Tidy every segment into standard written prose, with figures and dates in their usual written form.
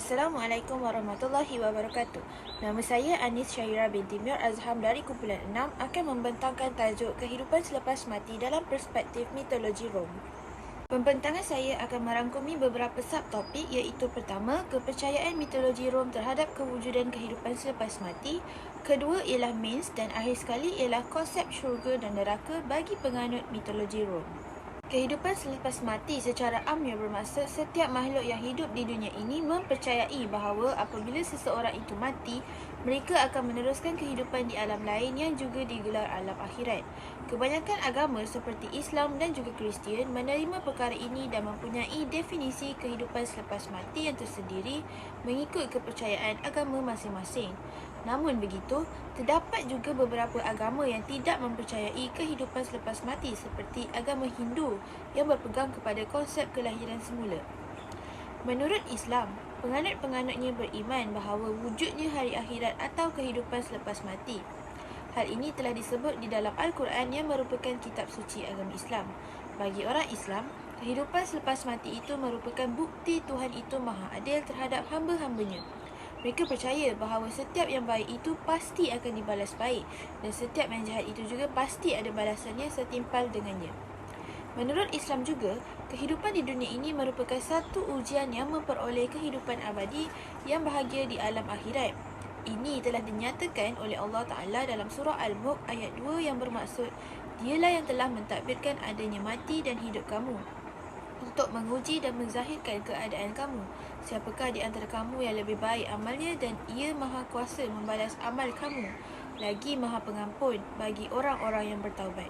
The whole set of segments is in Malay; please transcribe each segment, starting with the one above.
Assalamualaikum warahmatullahi wabarakatuh. Nama saya Anis Syahira binti Mir Azham dari kumpulan 6 akan membentangkan tajuk kehidupan selepas mati dalam perspektif mitologi Rom. Pembentangan saya akan merangkumi beberapa subtopik iaitu pertama, kepercayaan mitologi Rom terhadap kewujudan kehidupan selepas mati. Kedua ialah Mens dan akhir sekali ialah konsep syurga dan neraka bagi penganut mitologi Rom. Kehidupan selepas mati secara amnya bermaksud setiap makhluk yang hidup di dunia ini mempercayai bahawa apabila seseorang itu mati, mereka akan meneruskan kehidupan di alam lain yang juga digelar alam akhirat. Kebanyakan agama seperti Islam dan juga Kristian menerima perkara ini dan mempunyai definisi kehidupan selepas mati yang tersendiri mengikut kepercayaan agama masing-masing. Namun begitu, terdapat juga beberapa agama yang tidak mempercayai kehidupan selepas mati seperti agama Hindu yang berpegang kepada konsep kelahiran semula. Menurut Islam, penganut-penganutnya beriman bahawa wujudnya hari akhirat atau kehidupan selepas mati. Hal ini telah disebut di dalam Al-Quran yang merupakan kitab suci agama Islam. Bagi orang Islam, kehidupan selepas mati itu merupakan bukti Tuhan itu maha adil terhadap hamba-hambanya. Mereka percaya bahawa setiap yang baik itu pasti akan dibalas baik dan setiap yang jahat itu juga pasti ada balasannya setimpal dengannya. Menurut Islam juga, kehidupan di dunia ini merupakan satu ujian yang memperoleh kehidupan abadi yang bahagia di alam akhirat. Ini telah dinyatakan oleh Allah Ta'ala dalam surah Al-Mulk ayat 2 yang bermaksud, Dialah yang telah mentadbirkan adanya mati dan hidup kamu untuk menguji dan menzahirkan keadaan kamu. Siapakah di antara kamu yang lebih baik amalnya dan ia maha kuasa membalas amal kamu, lagi maha pengampun bagi orang-orang yang bertaubat.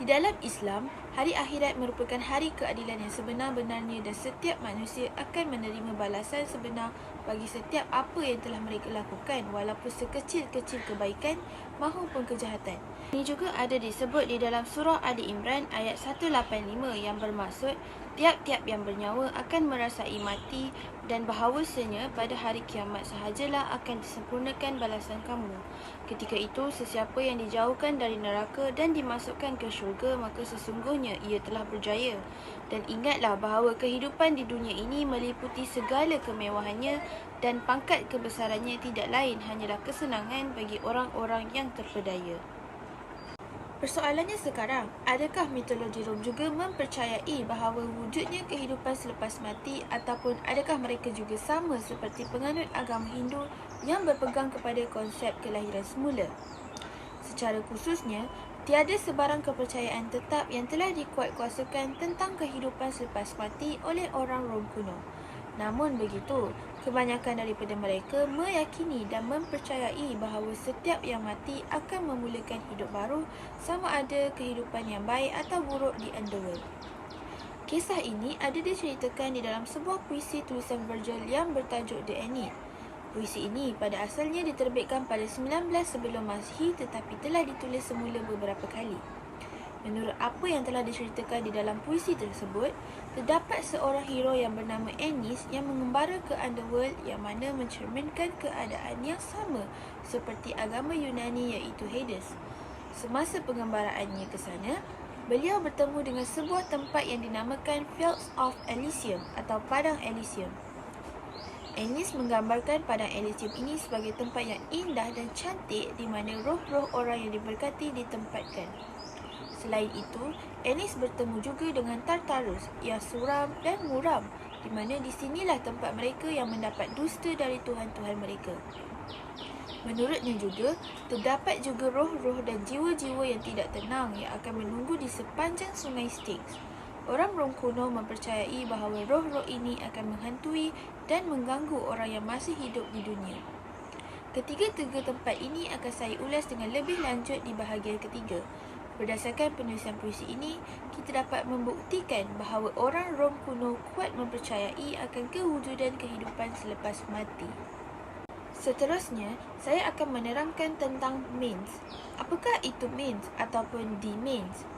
Di dalam Islam, hari akhirat merupakan hari keadilan yang sebenar-benarnya dan setiap manusia akan menerima balasan sebenar bagi setiap apa yang telah mereka lakukan walaupun sekecil-kecil kebaikan maupun kejahatan. Ini juga ada disebut di dalam surah Ali Imran ayat 185 yang bermaksud tiap-tiap yang bernyawa akan merasai mati dan bahawasanya pada hari kiamat sahajalah akan disempurnakan balasan kamu. Ketika itu, sesiapa yang dijauhkan dari neraka dan dimasukkan ke syurga, maka sesungguhnya ia telah berjaya. Dan ingatlah bahawa kehidupan di dunia ini meliputi segala kemewahannya dan pangkat kebesarannya tidak lain hanyalah kesenangan bagi orang-orang yang terpedaya. Persoalannya sekarang, adakah mitologi Rom juga mempercayai bahawa wujudnya kehidupan selepas mati ataupun adakah mereka juga sama seperti penganut agama Hindu yang berpegang kepada konsep kelahiran semula? Secara khususnya, tiada sebarang kepercayaan tetap yang telah dikuatkuasakan tentang kehidupan selepas mati oleh orang Rom kuno. Namun begitu, kebanyakan daripada mereka meyakini dan mempercayai bahawa setiap yang mati akan memulakan hidup baru sama ada kehidupan yang baik atau buruk di underworld. Kisah ini ada diceritakan di dalam sebuah puisi tulisan Virgil yang bertajuk The Aeneid. Puisi ini pada asalnya diterbitkan pada 19 sebelum Masihi tetapi telah ditulis semula beberapa kali. Menurut apa yang telah diceritakan di dalam puisi tersebut, terdapat seorang hero yang bernama Aeneas yang mengembara ke underworld yang mana mencerminkan keadaan yang sama seperti agama Yunani iaitu Hades. Semasa pengembaraannya ke sana, beliau bertemu dengan sebuah tempat yang dinamakan Fields of Elysium atau Padang Elysium. Aeneas menggambarkan Padang Elysium ini sebagai tempat yang indah dan cantik di mana roh-roh orang yang diberkati ditempatkan. Selain itu, Aeneas bertemu juga dengan Tartarus yang suram dan muram, di mana di sinilah tempat mereka yang mendapat dusta dari Tuhan-Tuhan mereka. Menurutnya juga, terdapat juga roh-roh dan jiwa-jiwa yang tidak tenang yang akan menunggu di sepanjang sungai Styx. Orang Rom kuno mempercayai bahawa roh-roh ini akan menghantui dan mengganggu orang yang masih hidup di dunia. Ketiga-tiga tempat ini akan saya ulas dengan lebih lanjut di bahagian ketiga. Berdasarkan penulisan puisi ini, kita dapat membuktikan bahawa orang Rom kuno kuat mempercayai akan kewujudan kehidupan selepas mati. Seterusnya, saya akan menerangkan tentang Mens. Apakah itu Mens ataupun Demens?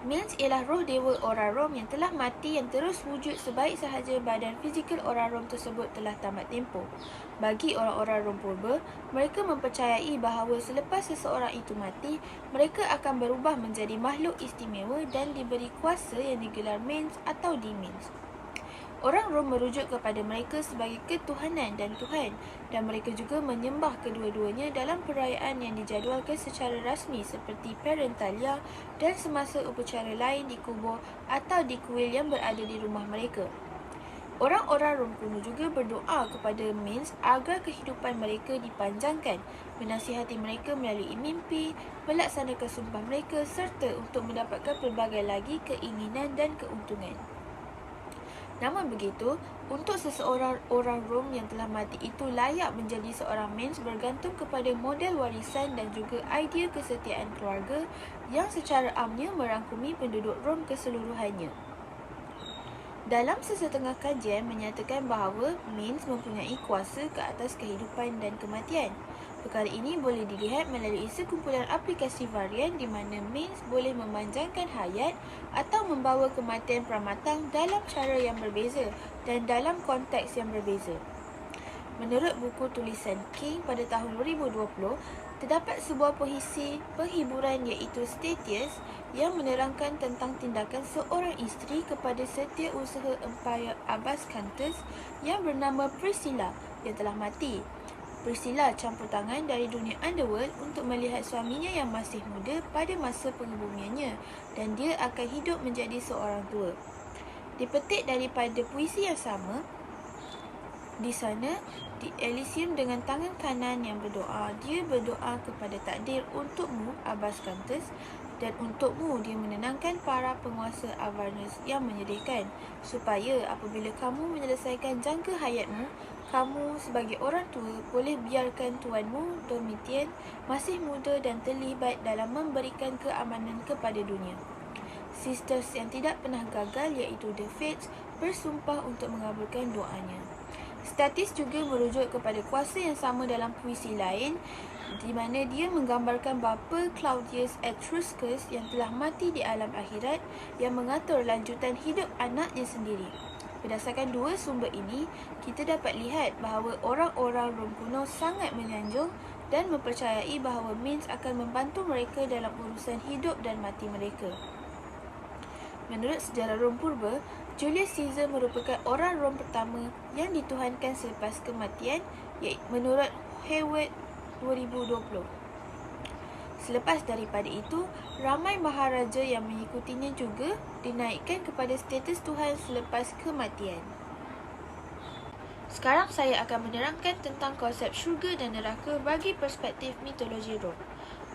Mens ialah roh dewa orang Rom yang telah mati yang terus wujud sebaik sahaja badan fizikal orang Rom tersebut telah tamat tempoh. Bagi orang-orang Rom purba, mereka mempercayai bahawa selepas seseorang itu mati, mereka akan berubah menjadi makhluk istimewa dan diberi kuasa yang digelar Mens atau Demens. Orang Rom merujuk kepada mereka sebagai ketuhanan dan Tuhan, dan mereka juga menyembah kedua-duanya dalam perayaan yang dijadualkan secara rasmi seperti Parentalia dan semasa upacara lain di kubur atau di kuil yang berada di rumah mereka. Orang-orang Rom kuno juga berdoa kepada Mins agar kehidupan mereka dipanjangkan, menasihati mereka melalui mimpi, melaksanakan sumpah mereka serta untuk mendapatkan pelbagai lagi keinginan dan keuntungan. Namun begitu, untuk seseorang orang Rom yang telah mati itu layak menjadi seorang Mins bergantung kepada model warisan dan juga idea kesetiaan keluarga yang secara amnya merangkumi penduduk Rom keseluruhannya. Dalam sesetengah kajian menyatakan bahawa Mins mempunyai kuasa ke atas kehidupan dan kematian. Perkara ini boleh dilihat melalui sekumpulan aplikasi varian di mana Mins boleh memanjangkan hayat atau membawa kematian pramatang dalam cara yang berbeza dan dalam konteks yang berbeza. Menurut buku tulisan King pada tahun 2020, terdapat sebuah puisi penghiburan iaitu Statius yang menerangkan tentang tindakan seorang isteri kepada setiausaha Empire Abbas Cantus yang bernama Priscilla yang telah mati. Priscilla campur tangan dari dunia underworld untuk melihat suaminya yang masih muda pada masa pengebumiannya dan dia akan hidup menjadi seorang tua. Dipetik daripada puisi yang sama, di sana, di Elysium dengan tangan kanan yang berdoa, dia berdoa kepada takdir untukmu, Abbas Cantus, dan untukmu dia menenangkan para penguasa Avernus yang menyedihkan, supaya apabila kamu menyelesaikan jangka hayatmu, kamu sebagai orang tua boleh biarkan tuanmu, Domitian, masih muda dan terlibat dalam memberikan keamanan kepada dunia. Sisters yang tidak pernah gagal iaitu The Fates bersumpah untuk mengabulkan doanya. Statius juga merujuk kepada kuasa yang sama dalam puisi lain di mana dia menggambarkan bapa Claudius Etruscus yang telah mati di alam akhirat yang mengatur lanjutan hidup anaknya sendiri. Berdasarkan dua sumber ini, kita dapat lihat bahawa orang-orang Rom kuno sangat menyanjung dan mempercayai bahawa Mins akan membantu mereka dalam urusan hidup dan mati mereka. Menurut sejarah Rom purba, Julius Caesar merupakan orang Rom pertama yang dituhankan selepas kematian, iaitu menurut Hayward 2020. Selepas daripada itu, ramai maharaja yang mengikutinya juga dinaikkan kepada status Tuhan selepas kematian. Sekarang saya akan menerangkan tentang konsep syurga dan neraka bagi perspektif mitologi Rom.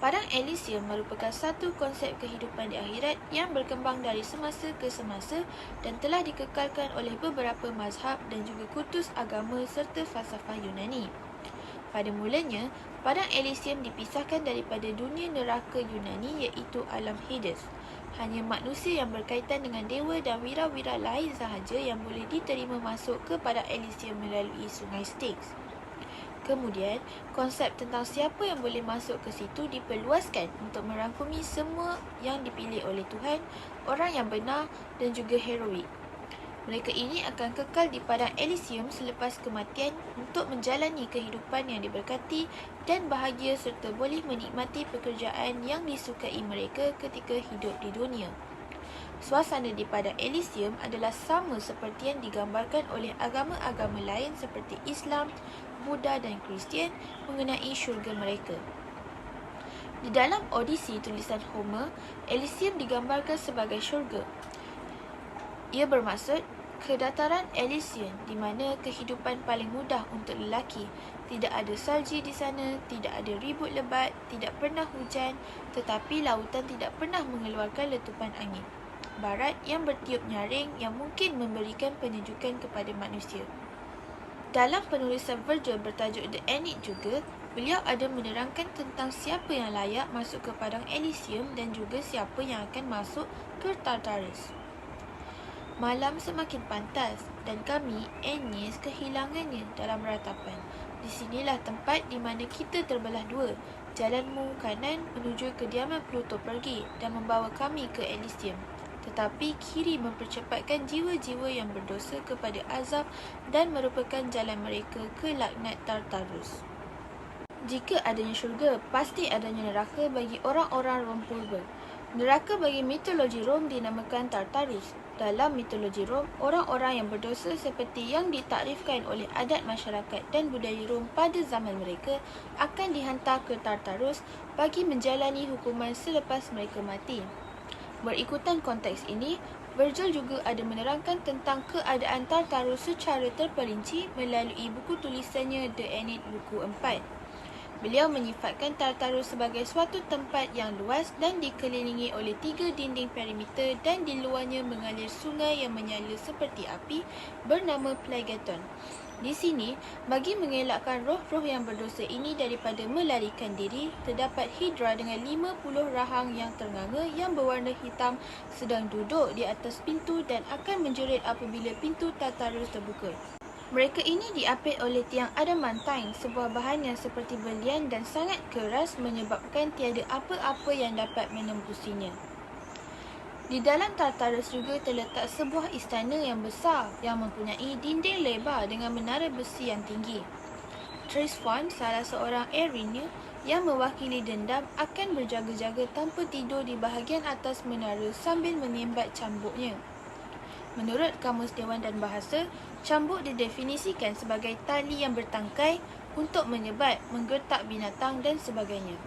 Padang Elysium merupakan satu konsep kehidupan di akhirat yang berkembang dari semasa ke semasa dan telah dikekalkan oleh beberapa mazhab dan juga kultus agama serta falsafah Yunani. Pada mulanya, Padang Elysium dipisahkan daripada dunia neraka Yunani iaitu alam Hades. Hanya manusia yang berkaitan dengan dewa dan wira-wira lain sahaja yang boleh diterima masuk ke Padang Elysium melalui sungai Styx. Kemudian, konsep tentang siapa yang boleh masuk ke situ diperluaskan untuk merangkumi semua yang dipilih oleh Tuhan, orang yang benar dan juga heroik. Mereka ini akan kekal di Padang Elysium selepas kematian untuk menjalani kehidupan yang diberkati dan bahagia serta boleh menikmati pekerjaan yang disukai mereka ketika hidup di dunia. Suasana di Padang Elysium adalah sama seperti yang digambarkan oleh agama-agama lain seperti Islam, Buddha dan Kristian mengenai syurga mereka. Di dalam Odyssey tulisan Homer, Elysium digambarkan sebagai syurga. Ia bermaksud kedataran Elysium di mana kehidupan paling mudah untuk lelaki. Tidak ada salji di sana, tidak ada ribut lebat, tidak pernah hujan, tetapi lautan tidak pernah mengeluarkan letupan angin barat yang bertiup nyaring yang mungkin memberikan penyejukan kepada manusia. Dalam penulisan Virgil bertajuk The Aeneid juga, beliau ada menerangkan tentang siapa yang layak masuk ke Padang Elysium dan juga siapa yang akan masuk ke Tartarus. Malam semakin pantas dan kami, Aeneas, kehilangannya dalam ratapan. Di sinilah tempat di mana kita terbelah dua. Jalanmu kanan menuju kediaman Pluto pergi dan membawa kami ke Elysium. Tetapi kiri mempercepatkan jiwa-jiwa yang berdosa kepada azab dan merupakan jalan mereka ke laknat Tartarus. Jika adanya syurga, pasti adanya neraka bagi orang-orang Rom purba. Neraka bagi mitologi Rom dinamakan Tartarus. Dalam mitologi Rom, orang-orang yang berdosa seperti yang ditakrifkan oleh adat masyarakat dan budaya Rom pada zaman mereka akan dihantar ke Tartarus bagi menjalani hukuman selepas mereka mati. Berikutan konteks ini, Virgil juga ada menerangkan tentang keadaan Tartarus secara terperinci melalui buku tulisannya The Aeneid buku 4. Beliau menyifatkan Tartarus sebagai suatu tempat yang luas dan dikelilingi oleh 3 dinding perimeter dan di luarnya mengalir sungai yang menyala seperti api bernama Phlegeton. Di sini, bagi mengelakkan roh-roh yang berdosa ini daripada melarikan diri, terdapat hidra dengan 50 rahang yang ternganga yang berwarna hitam sedang duduk di atas pintu dan akan menjerit apabila pintu Tartarus terbuka. Mereka ini diapit oleh tiang adamantine, sebuah bahan yang seperti belian dan sangat keras menyebabkan tiada apa-apa yang dapat menembusinya. Di dalam Tartarus juga terletak sebuah istana yang besar yang mempunyai dinding lebar dengan menara besi yang tinggi. Triswan, salah seorang Erinyes yang mewakili dendam, akan berjaga-jaga tanpa tidur di bahagian atas menara sambil menyembat cambuknya. Menurut Kamus Dewan dan Bahasa, cambuk didefinisikan sebagai tali yang bertangkai untuk menyebat, menggertak binatang dan sebagainya.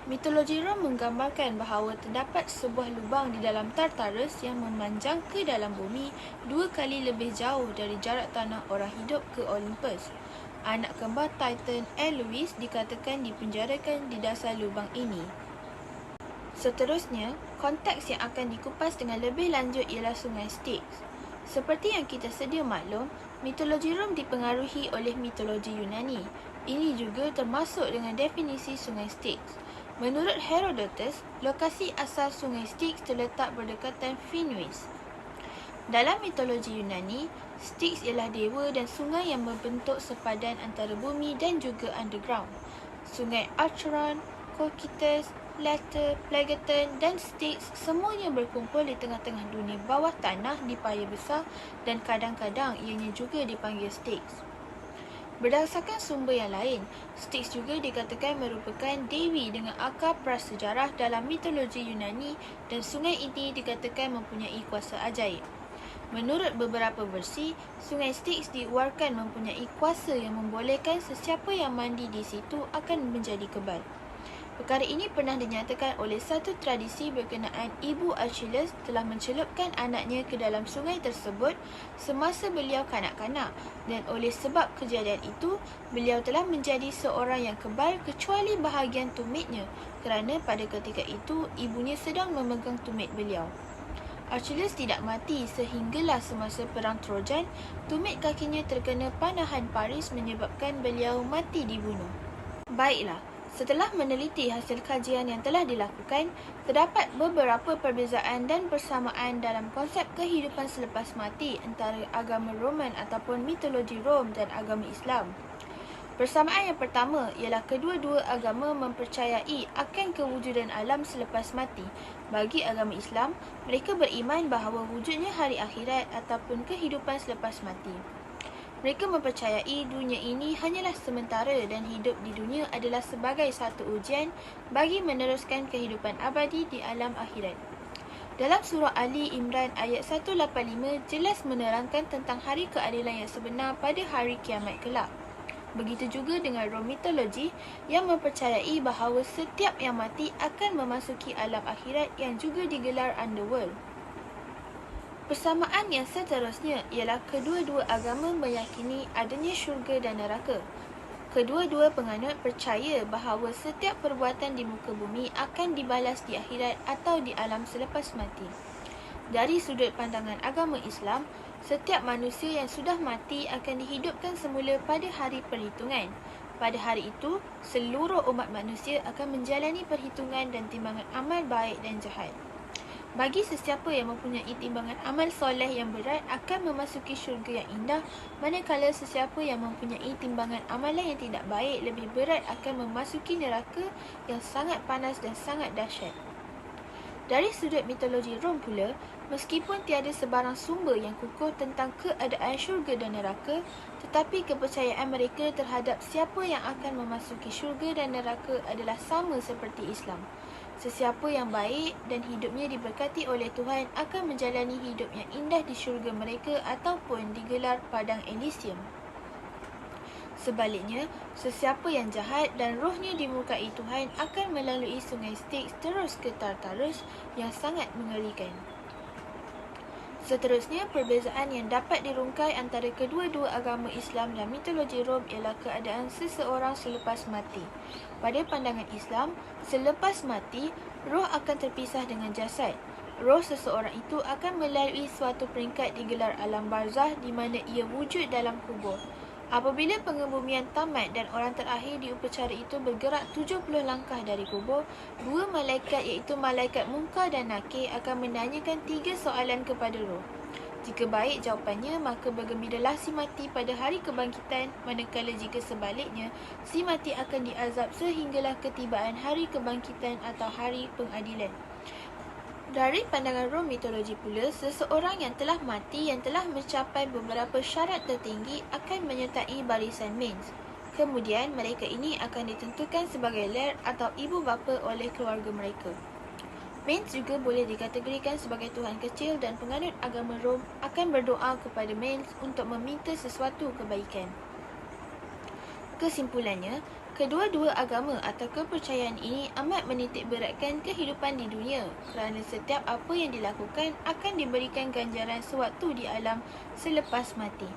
Mitologi Rom menggambarkan bahawa terdapat sebuah lubang di dalam Tartarus yang memanjang ke dalam bumi 2 kali lebih jauh dari jarak tanah orang hidup ke Olympus. Anak kembar Titan Eloise dikatakan dipenjarakan di dasar lubang ini. Seterusnya, konteks yang akan dikupas dengan lebih lanjut ialah Sungai Styx. Seperti yang kita sedia maklum, mitologi Rom dipengaruhi oleh mitologi Yunani. Ini juga termasuk dengan definisi Sungai Styx. Menurut Herodotus, lokasi asal Sungai Styx terletak berdekatan Phoenix. Dalam mitologi Yunani, Styx ialah dewa dan sungai yang membentuk sepadan antara bumi dan juga underground. Sungai Acheron, Cocytus, Letter, Phlegeton dan Styx semuanya berkumpul di tengah-tengah dunia bawah tanah di paya besar dan kadang-kadang ianya juga dipanggil Styx. Berdasarkan sumber yang lain, Styx juga dikatakan merupakan dewi dengan akar prasejarah dalam mitologi Yunani dan sungai ini dikatakan mempunyai kuasa ajaib. Menurut beberapa versi, Sungai Styx dikeluarkan mempunyai kuasa yang membolehkan sesiapa yang mandi di situ akan menjadi kebal. Perkara ini pernah dinyatakan oleh satu tradisi berkenaan Ibu Achilles telah mencelupkan anaknya ke dalam sungai tersebut semasa beliau kanak-kanak dan oleh sebab kejadian itu, beliau telah menjadi seorang yang kebal kecuali bahagian tumitnya kerana pada ketika itu ibunya sedang memegang tumit beliau. Achilles tidak mati sehinggalah semasa perang Trojan, tumit kakinya terkena panahan Paris menyebabkan beliau mati dibunuh. Baiklah. Setelah meneliti hasil kajian yang telah dilakukan, terdapat beberapa perbezaan dan persamaan dalam konsep kehidupan selepas mati antara agama Roman ataupun mitologi Rom dan agama Islam. Persamaan yang pertama ialah kedua-dua agama mempercayai akan kewujudan alam selepas mati. Bagi agama Islam, mereka beriman bahawa wujudnya hari akhirat ataupun kehidupan selepas mati. Mereka mempercayai dunia ini hanyalah sementara dan hidup di dunia adalah sebagai satu ujian bagi meneruskan kehidupan abadi di alam akhirat. Dalam surah Ali Imran ayat 185 jelas menerangkan tentang hari keadilan yang sebenar pada hari kiamat kelak. Begitu juga dengan Rom mitologi yang mempercayai bahawa setiap yang mati akan memasuki alam akhirat yang juga digelar underworld. Persamaan yang seterusnya ialah kedua-dua agama meyakini adanya syurga dan neraka. Kedua-dua penganut percaya bahawa setiap perbuatan di muka bumi akan dibalas di akhirat atau di alam selepas mati. Dari sudut pandangan agama Islam, setiap manusia yang sudah mati akan dihidupkan semula pada hari perhitungan. Pada hari itu, seluruh umat manusia akan menjalani perhitungan dan timbangan amal baik dan jahat. Bagi sesiapa yang mempunyai timbangan amal soleh yang berat akan memasuki syurga yang indah, manakala sesiapa yang mempunyai timbangan amalan yang tidak baik lebih berat akan memasuki neraka yang sangat panas dan sangat dahsyat. Dari sudut mitologi Rom pula, meskipun tiada sebarang sumber yang kukuh tentang keadaan syurga dan neraka, tetapi kepercayaan mereka terhadap siapa yang akan memasuki syurga dan neraka adalah sama seperti Islam. Sesiapa yang baik dan hidupnya diberkati oleh Tuhan akan menjalani hidup yang indah di syurga mereka ataupun digelar padang Elysium. Sebaliknya, sesiapa yang jahat dan rohnya dimurkai Tuhan akan melalui sungai Styx terus ke Tartarus yang sangat mengerikan. Seterusnya, perbezaan yang dapat dirungkai antara kedua-dua agama Islam dan mitologi Rom ialah keadaan seseorang selepas mati. Pada pandangan Islam, selepas mati, roh akan terpisah dengan jasad. Roh seseorang itu akan melalui suatu peringkat digelar alam barzah di mana ia wujud dalam kubur. Apabila pengebumian tamat dan orang terakhir di upacara itu bergerak 70 langkah dari kubur, dua malaikat iaitu malaikat Munkar dan Nakir akan menanyakan 3 soalan kepada roh. Jika baik jawapannya, maka bergembiralah si mati pada hari kebangkitan, manakala jika sebaliknya, si mati akan diazab sehinggalah ketibaan hari kebangkitan atau hari pengadilan. Dari pandangan Rom mitologi pula, seseorang yang telah mati yang telah mencapai beberapa syarat tertinggi akan menyertai barisan mens. Kemudian, mereka ini akan ditentukan sebagai laird atau ibu bapa oleh keluarga mereka. Mens juga boleh dikategorikan sebagai tuhan kecil dan penganut agama Rom akan berdoa kepada mens untuk meminta sesuatu kebaikan. Kesimpulannya, kedua-dua agama atau kepercayaan ini amat menitik beratkan kehidupan di dunia kerana setiap apa yang dilakukan akan diberikan ganjaran sewaktu di alam selepas mati.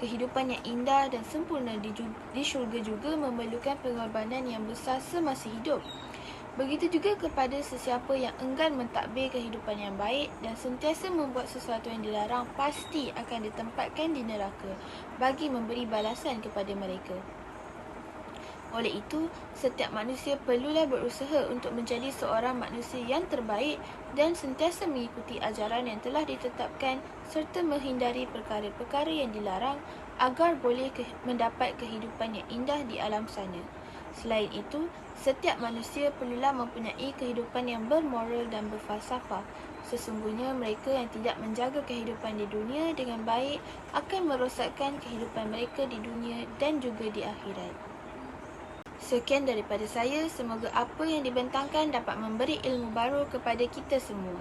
Kehidupan yang indah dan sempurna di syurga juga memerlukan pengorbanan yang besar semasa hidup. Begitu juga kepada sesiapa yang enggan mentadbir kehidupan yang baik dan sentiasa membuat sesuatu yang dilarang pasti akan ditempatkan di neraka bagi memberi balasan kepada mereka. Oleh itu, setiap manusia perlulah berusaha untuk menjadi seorang manusia yang terbaik dan sentiasa mengikuti ajaran yang telah ditetapkan serta menghindari perkara-perkara yang dilarang agar boleh mendapat kehidupan yang indah di alam sana. Selain itu, setiap manusia perlulah mempunyai kehidupan yang bermoral dan berfalsafah. Sesungguhnya mereka yang tidak menjaga kehidupan di dunia dengan baik akan merosakkan kehidupan mereka di dunia dan juga di akhirat. Sekian daripada saya, semoga apa yang dibentangkan dapat memberi ilmu baru kepada kita semua.